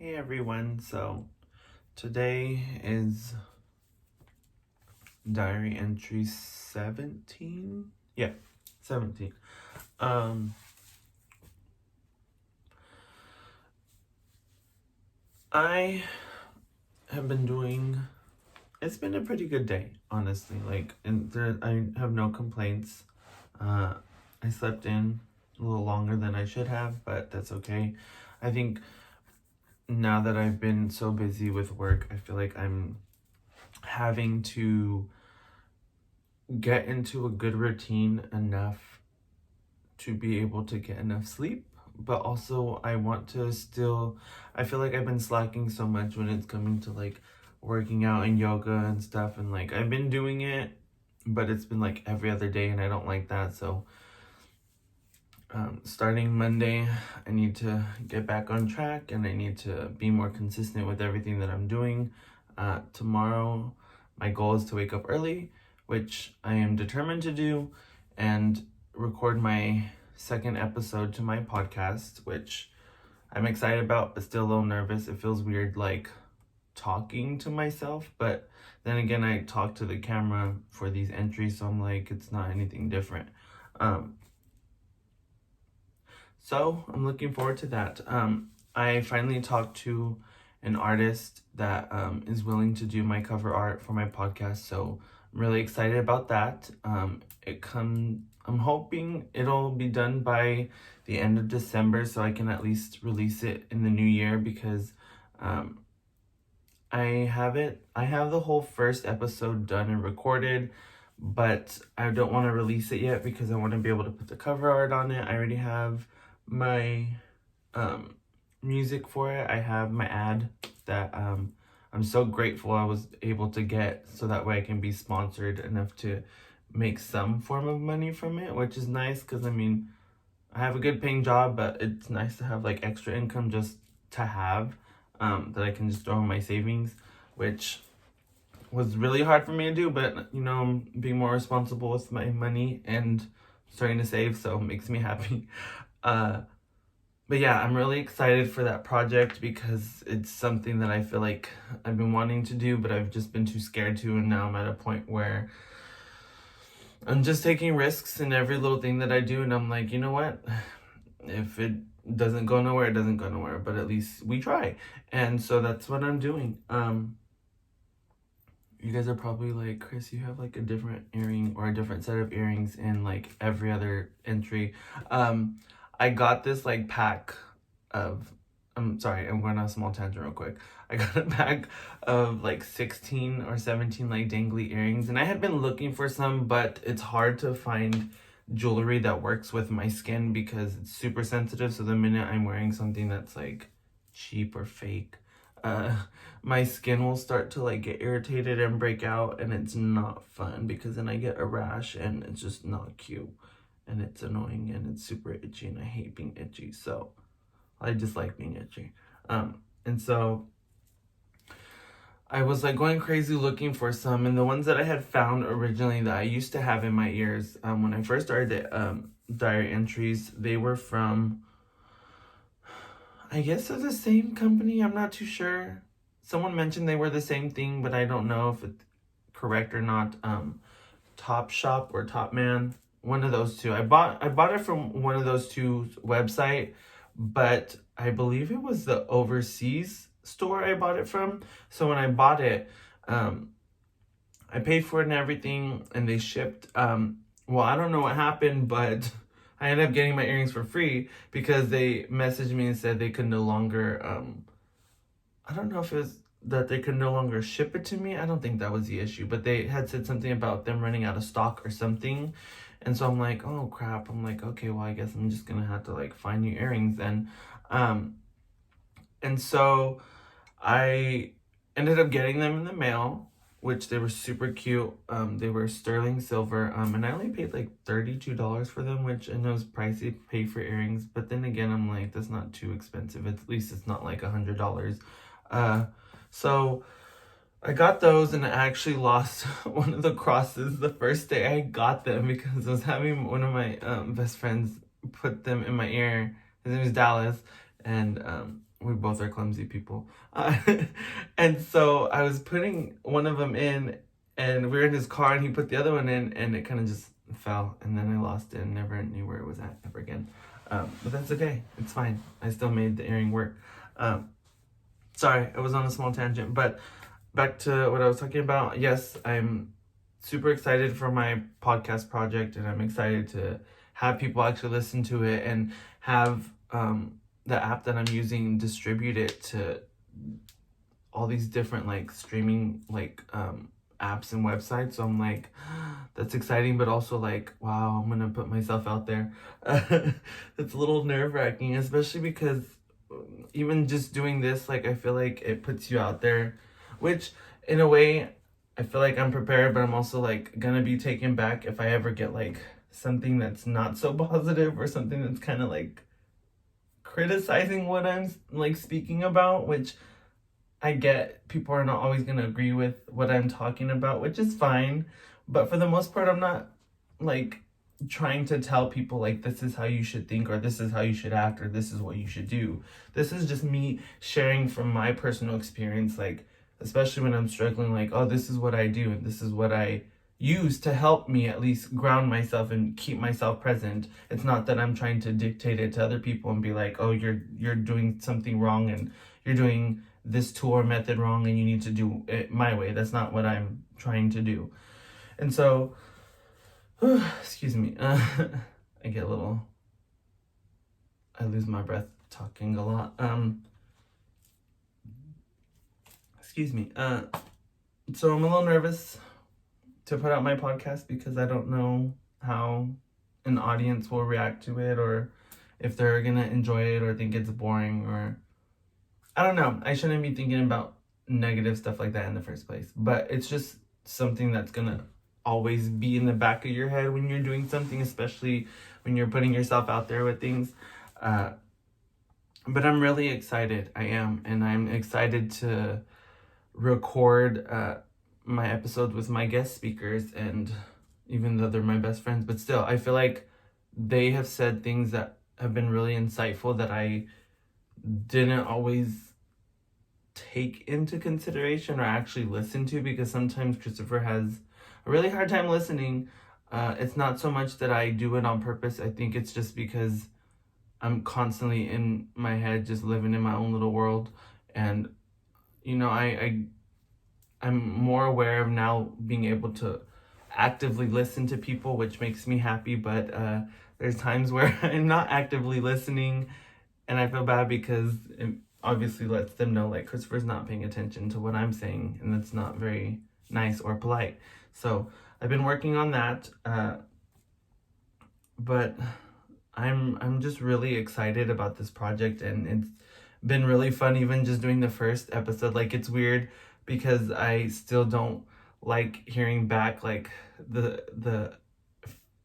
Hey everyone, so today is diary entry 17? Yeah, 17. Um, I have been it's been a pretty good day, honestly. I have no complaints. Uh, I slept in a little longer than I should have, but that's okay. I think now that I've been so busy with work, I feel like I'm having to get into a good routine enough to be able to get enough sleep, but also I feel like I've been slacking so much when it's coming to like working out and yoga and stuff, and like I've been doing it, but it's been like every other day and I don't like that. So starting Monday, I need to get back on track and I need to be more consistent with everything that I'm doing. Tomorrow my goal is to wake up early, which I am determined to do, and record my second episode to my podcast, which I'm excited about, but still a little nervous. It feels weird like talking to myself, but then again, I talk to the camera for these entries, so I'm like, it's not anything different. So I'm looking forward to that. I finally talked to an artist that is willing to do my cover art for my podcast, so I'm really excited about that. I'm hoping it'll be done by the end of December, so I can at least release it in the new year, because I have the whole first episode done and recorded, but I don't want to release it yet because I want to be able to put the cover art on it. I already have my music for it. I have my ad that I'm so grateful I was able to get, so that way I can be sponsored enough to make some form of money from it, which is nice because I mean I have a good paying job, but it's nice to have like extra income just to have that I can just throw in my savings, which was really hard for me to do, but you know, I'm being more responsible with my money and starting to save, so it makes me happy. But yeah, I'm really excited for that project because it's something that I feel like I've been wanting to do, but I've just been too scared to, and now I'm at a point where I'm just taking risks in every little thing that I do, and I'm like, you know what? If it doesn't go nowhere, it doesn't go nowhere, but at least we try. And so that's what I'm doing. You guys are probably like, Chris, you have like a different earring or a different set of earrings in like every other entry. I got this like pack of, I'm sorry, I'm going on a small tangent real quick. I got a pack of like 16 or 17 like dangly earrings, and I had been looking for some, but it's hard to find jewelry that works with my skin because it's super sensitive. So the minute I'm wearing something that's like cheap or fake, my skin will start to like get irritated and break out, and it's not fun because then I get a rash and it's just not cute, and it's annoying and it's super itchy, and I hate being itchy, so I dislike being itchy. And so I was like going crazy looking for some, and the ones that I had found originally that I used to have in my ears when I first started the diary entries, they were from, I guess they're the same company. I'm not too sure. Someone mentioned they were the same thing, but I don't know if it's correct or not. Top Shop or Top Man, one of those two. I bought it from one of those two website, but I believe it was the overseas store I bought it from. So when I bought it, I paid for it and everything, and they shipped. Well, I don't know what happened, but I ended up getting my earrings for free because they messaged me and said they could no longer, I don't know if it was that they could no longer ship it to me. I don't think that was the issue, but they had said something about them running out of stock or something. And so I'm like, oh crap. I'm like, okay, well, I guess I'm just gonna have to like find new earrings then. And so I ended up getting them in the mail, which they were super cute. They were sterling silver, and I only paid like $32 for them, which I know is pricey to pay for earrings. But then again, I'm like, that's not too expensive. At least it's not like $100. So I got those, and I actually lost one of the crosses the first day I got them because I was having one of my best friends put them in my ear. His name is Dallas, and we both are clumsy people. And so I was putting one of them in, and we were in his car, and he put the other one in, and it kind of just fell, and then I lost it and never knew where it was at ever again. But that's okay. It's fine. I still made the earring work. Sorry, I was on a small tangent, but back to what I was talking about. Yes, I'm super excited for my podcast project, and I'm excited to have people actually listen to it and have the app that I'm using distribute it to all these different like streaming like apps and websites. So I'm like, that's exciting, but also like, wow, I'm gonna put myself out there. It's a little nerve-wracking, especially because even just doing this, like, I feel like it puts you out there, which in a way I feel like I'm prepared, but I'm also like gonna be taken back if I ever get like something that's not so positive, or something that's kind of like criticizing what I'm like speaking about, which I get people are not always going to agree with what I'm talking about, which is fine. But for the most part, I'm not like trying to tell people like this is how you should think, or this is how you should act, or this is what you should do. This is just me sharing from my personal experience, like especially when I'm struggling, like, oh, this is what I do, and this is what I use to help me at least ground myself and keep myself present. It's not that I'm trying to dictate it to other people and be like, oh, you're doing something wrong, and you're doing this tool or method wrong, and you need to do it my way. That's not what I'm trying to do. And so excuse me, I get a little, I lose my breath talking a lot. Excuse me. So I'm a little nervous to put out my podcast because I don't know how an audience will react to it, or if they're gonna enjoy it or think it's boring, or I don't know. I shouldn't be thinking about negative stuff like that in the first place, but it's just something that's gonna always be in the back of your head when you're doing something, especially when you're putting yourself out there with things. But I'm really excited. I am, and I'm excited to record my episodes with my guest speakers, and even though they're my best friends, but still, I feel like they have said things that have been really insightful that I didn't always take into consideration or actually listen to, because sometimes Christopher has a really hard time listening. It's not so much that I do it on purpose. I think it's just because I'm constantly in my head, just living in my own little world. And you know, I'm more aware of now being able to actively listen to people, which makes me happy. But there's times where I'm not actively listening, and I feel bad because it obviously lets them know like Christopher's not paying attention to what I'm saying, and that's not very nice or polite. So I've been working on that, but I'm just really excited about this project, and it's been really fun even just doing the first episode. Like, it's weird because I still don't like hearing back like the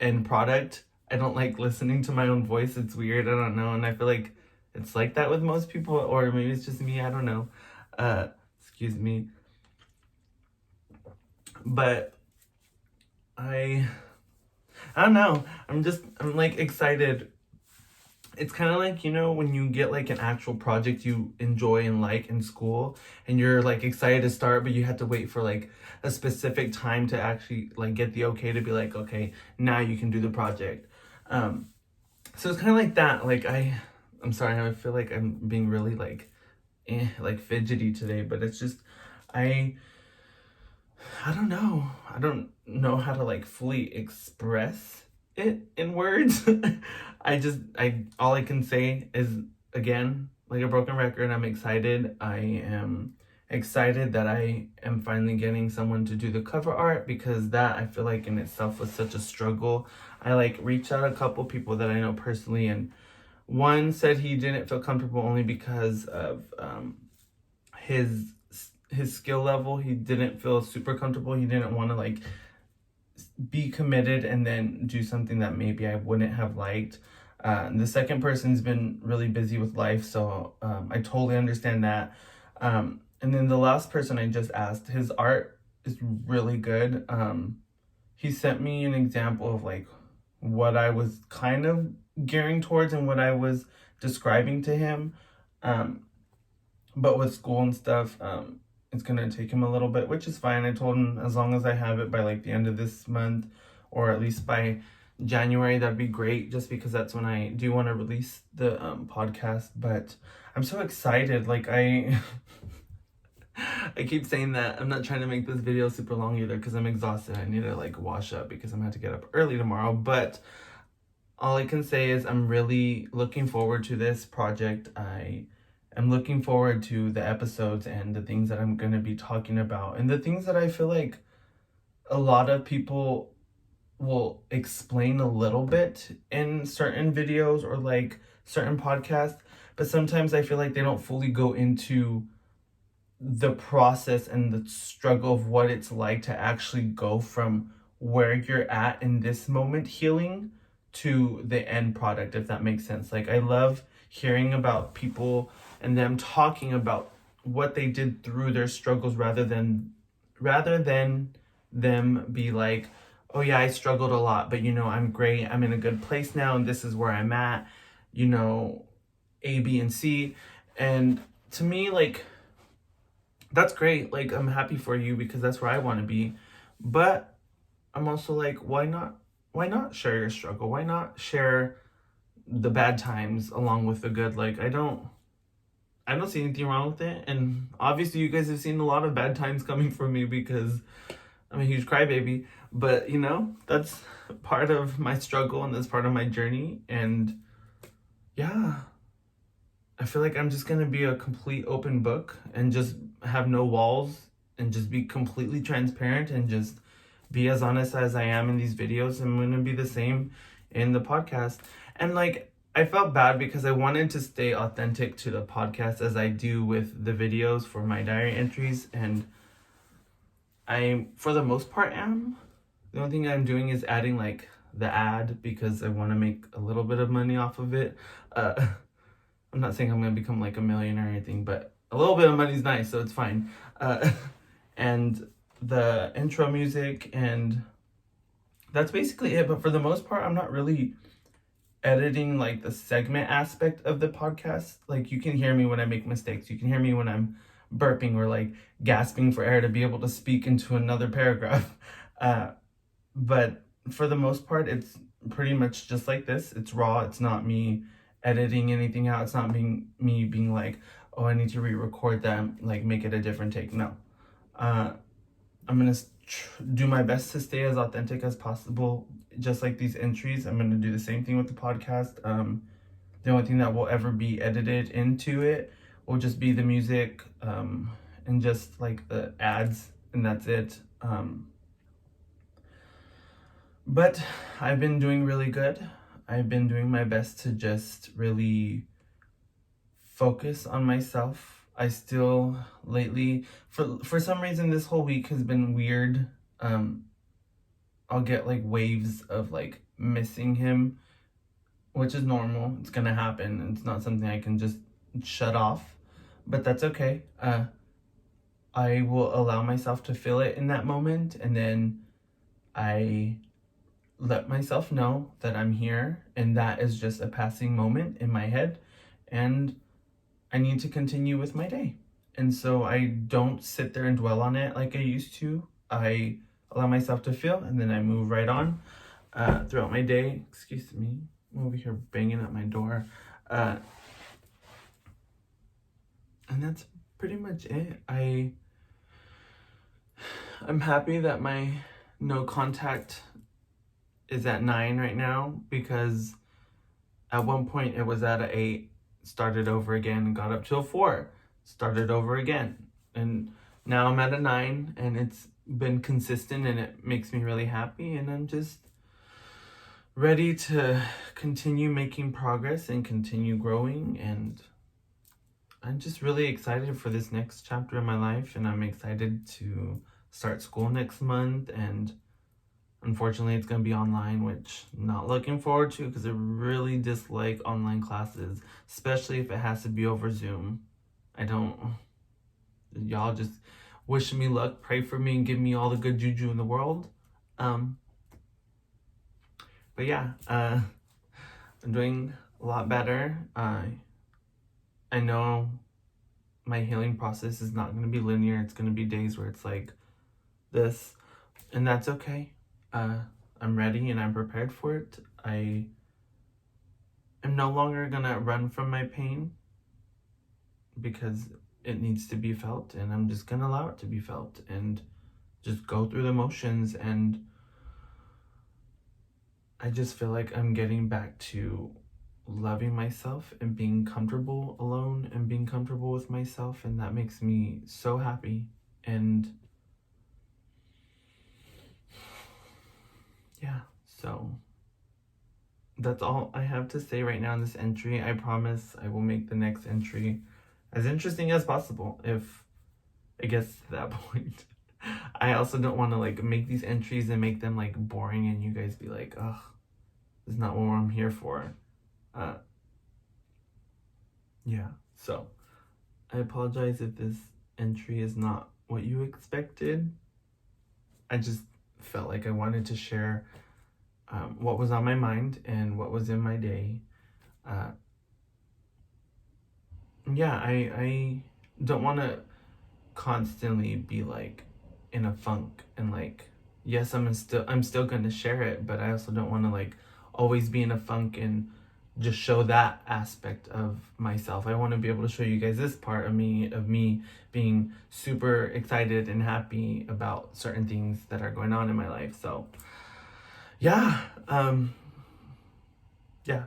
end product. I don't like listening to my own voice. It's weird. I don't know, and I feel like it's like that with most people, or maybe it's just me. I don't know. Excuse me. But I don't know. I'm like excited. It's kind of like, you know, when you get like an actual project you enjoy and like in school, and you're like excited to start, but you have to wait for like a specific time to actually like get the okay to be like, okay, now you can do the project. So it's kind of like that. Like I'm sorry, I feel like I'm being really like fidgety today, but it's just, I don't know. I don't know how to like fully express it in words. All I can say is, again, like a broken record, I'm excited. I am excited that I am finally getting someone to do the cover art, because that, I feel like in itself was such a struggle. I like reached out a couple people that I know personally, and one said he didn't feel comfortable only because of his skill level. He didn't feel super comfortable. He didn't want to like be committed and then do something that maybe I wouldn't have liked. The second person's been really busy with life, so I totally understand that. And then the last person I just asked, his art is really good. He sent me an example of like what I was kind of gearing towards and what I was describing to him. but with school and stuff, it's gonna take him a little bit, which is fine. I told him as long as I have it by like the end of this month, or at least by January, that'd be great, just because that's when I do want to release the podcast. But I'm so excited. Like I I keep saying that I'm not trying to make this video super long either, because I'm exhausted. I need to like wash up because I'm gonna have to get up early tomorrow. But all I can say is I'm really looking forward to this project. I am looking forward to the episodes and the things that I'm going to be talking about, and the things that I feel like a lot of people will explain a little bit in certain videos or like certain podcasts, but sometimes I feel like they don't fully go into the process and the struggle of what it's like to actually go from where you're at in this moment healing to the end product, if that makes sense. Like I love hearing about people and them talking about what they did through their struggles, rather than them be like, oh yeah, I struggled a lot, but I'm great, I'm in a good place now, and this is where I'm at, A, B, and C. And to me, like, that's great. Like, I'm happy for you because that's where I want to be. But I'm also like, why not share your struggle? Why not share the bad times along with the good? Like, I don't see anything wrong with it. And obviously you guys have seen a lot of bad times coming from me because I'm a huge crybaby. But that's part of my struggle and that's part of my journey. And yeah, I feel like I'm just gonna be a complete open book and just have no walls and just be completely transparent and just be as honest as I am in these videos. I'm gonna be the same in the podcast. And like, I felt bad because I wanted to stay authentic to the podcast as I do with the videos for my diary entries. And I, for the most part, am. The only thing I'm doing is adding like the ad because I want to make a little bit of money off of it. I'm not saying I'm gonna become like a millionaire or anything, but a little bit of money's nice, so it's fine. And the intro music, and that's basically it. But for the most part, I'm not really editing like the segment aspect of the podcast. Like you can hear me when I make mistakes. You can hear me when I'm burping or like gasping for air to be able to speak into another paragraph. But for the most part, it's pretty much just like this. It's raw. It's not me editing anything out. It's not me being like, oh, I need to re-record that, like make it a different take. No. I'm gonna do my best to stay as authentic as possible, just like these entries. I'm gonna do the same thing with the podcast. The only thing that will ever be edited into it will just be the music, and just like the ads, and that's it. But I've been doing really good. I've been doing my best to just really focus on myself. I still lately, for some reason, this whole week has been weird. I'll get like waves of like missing him, which is normal. It's gonna happen. It's not something I can just shut off, but that's okay. I will allow myself to feel it in that moment, and then I let myself know that I'm here and that is just a passing moment in my head, and I need to continue with my day. And so I don't sit there and dwell on it like I used to. I allow myself to feel, and then I move right on throughout my day. Excuse me, I'm over here banging at my door. And that's pretty much it. I'm happy that my no contact is at 9 right now, because at one point it was at a 8, started over again, got up to a 4, started over again, and now I'm at a 9, and it's been consistent, and it makes me really happy, and I'm just ready to continue making progress and continue growing. And I'm just really excited for this next chapter in my life, and I'm excited to start school next month. And unfortunately, it's going to be online, which I'm not looking forward to because I really dislike online classes, especially if it has to be over Zoom. Y'all just wish me luck, pray for me, and give me all the good juju in the world. But yeah, I'm doing a lot better. I know my healing process is not going to be linear. It's going to be days where it's like this, and that's okay. I'm ready and I'm prepared for it. I am no longer going to run from my pain because it needs to be felt, and I'm just going to allow it to be felt and just go through the motions. And I just feel like I'm getting back to loving myself and being comfortable alone and being comfortable with myself, and that makes me so happy. And yeah, so that's all I have to say right now in this entry. I promise I will make the next entry as interesting as possible if it gets to that point. I also don't want to like make these entries and make them like boring and you guys be like, ugh, this is not what I'm here for. Yeah, so I apologize if this entry is not what you expected. I just felt like I wanted to share what was on my mind and what was in my day. Yeah, I don't want to constantly be like in a funk, and like, yes, I'm still gonna share it, but I also don't want to like always be in a funk and just show that aspect of myself. I want to be able to show you guys this part of me being super excited and happy about certain things that are going on in my life. So yeah, yeah.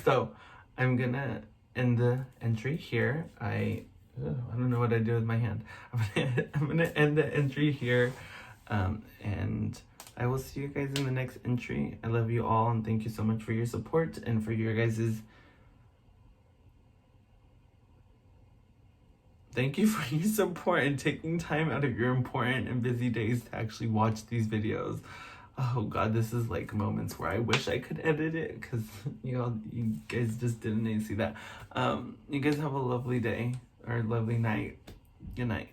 So I'm gonna end the entry here. I don't know what I do with my hand. I'm gonna end the entry here, and I will see you guys in the next entry. I love you all, and thank you so much for your support and for your guys's. Thank you for your support and taking time out of your important and busy days to actually watch these videos. Oh God, this is like moments where I wish I could edit it because you guys just didn't see that. You guys have a lovely day or a lovely night. Good night.